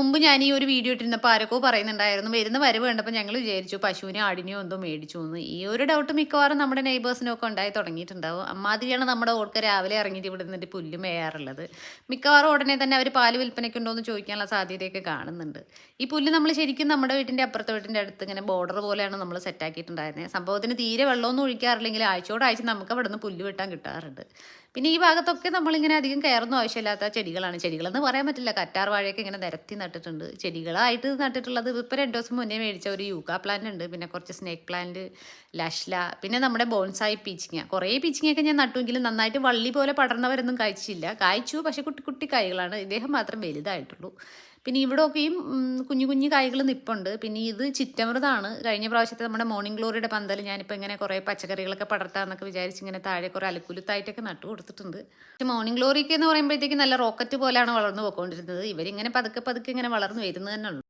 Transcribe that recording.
മുമ്പ് ഞാൻ ഈ ഒരു വീഡിയോ ഇട്ടിരുന്നപ്പോൾ ആരൊക്കെ പറയുന്നുണ്ടായിരുന്നു വരുന്ന വരവ് കണ്ടപ്പോൾ ഞങ്ങൾ വിചാരിച്ചു പശുവിനെ ആടിനെയോ എന്തോ മേടിച്ചു എന്ന്. ഈ ഒരു ഡൗട്ട് മിക്കവാറും നമ്മുടെ നെയ്ബേഴ്സിനൊക്കെ ഉണ്ടായി തുടങ്ങിയിട്ടുണ്ടാവും. അമ്മാതിരിയാണ് നമ്മുടെ ഓൾക്ക് രാവിലെ ഇറങ്ങിയിട്ട് ഇവിടെ നിന്നിട്ട് പുല്ല് മേയാറുള്ളത്. മിക്കവാറും ഉടനെ തന്നെ അവർ പാല് വിൽപ്പനയ്ക്കുണ്ടോ എന്ന് ചോദിക്കാനുള്ള സാധ്യതയൊക്കെ കാണുന്നുണ്ട്. ഈ പുല്ല് നമ്മൾ ശരിക്കും നമ്മുടെ വീട്ടിൻ്റെ അപ്പുറത്തെ വീട്ടിൻ്റെ അടുത്ത് ഇങ്ങനെ ബോർഡർ പോലെയാണ് നമ്മൾ സെറ്റാക്കിയിട്ടുണ്ടായിരുന്നത്. സംഭവത്തിന് തീരെ വെള്ളമൊന്നും ഒഴിക്കാറില്ലെങ്കിൽ ആഴ്ചയോടാഴ്ച നമുക്ക് അവിടെ നിന്ന് പുല്ല് വെട്ടാൻ കിട്ടാറുണ്ട്. പിന്നെ ഈ ഭാഗത്തൊക്കെ നമ്മളിങ്ങനെ അധികം കെയറൊന്നും ആവശ്യമില്ലാത്ത ചെടികളാണ്. ചെടികളെന്ന് പറയാൻ പറ്റില്ല, കറ്റാർ വാഴയൊക്കെ ഇങ്ങനെ നിരത്തി നട്ടിട്ടുണ്ട്. ചെടികളായിട്ട് നട്ടിട്ടുള്ളത് ഇപ്പോൾ 2 ദിവസം മുന്നേ മേടിച്ച ഒരു യൂക്കാ പ്ലാന്റ് ഉണ്ട്, പിന്നെ കുറച്ച് സ്നേക്ക് പ്ലാന്റ്, ലഷ്ല, പിന്നെ നമ്മുടെ ബോൺസായി പീച്ചിങ്ങ. കുറേ പീച്ചിങ്ങയൊക്കെ ഞാൻ നട്ടുവെങ്കിലും നന്നായിട്ട് വള്ളി പോലെ പടർന്നവരൊന്നും കഴിച്ചില്ല. കായ്ച്ചു, പക്ഷേ കുട്ടി കുട്ടി കായ്കളാണ്. ഇദ്ദേഹം മാത്രം വലുതായിട്ടുള്ളൂ. പിന്നെ ഇവിടെയൊക്കെയും കുഞ്ഞു കുഞ്ഞു കായ്കൾ നിൽപ്പുണ്ട്. പിന്നെ ഇത് ചിറ്റമൃതാണ്. കഴിഞ്ഞ പ്രാവശ്യത്തെ നമ്മുടെ മോർണിംഗ് ഗ്ലോറിയുടെ പന്തൽ ഞാനിപ്പോൾ ഇങ്ങനെ കുറേ പച്ചക്കറികളൊക്കെ പടർത്താമെന്നൊക്കെ വിചാരിച്ച് ഇങ്ങനെ താഴെ കുറേ അലുക്കുലുത്തായിട്ടൊക്കെ നട്ടു കൊടുത്തിട്ടുണ്ട്. പക്ഷേ മോർണിംഗ് ഗ്ലോറിയൊക്കെ എന്ന് പറയുമ്പോഴത്തേക്ക് നല്ല റോക്കറ്റ് പോലെയാണ് വളർന്നു പോയിക്കൊണ്ടിരുന്നത്. ഇവരിങ്ങനെ പതുക്കെ പതുക്കെ ഇങ്ങനെ വളർന്നു വരുന്നത് തന്നെ ഉള്ളൂ.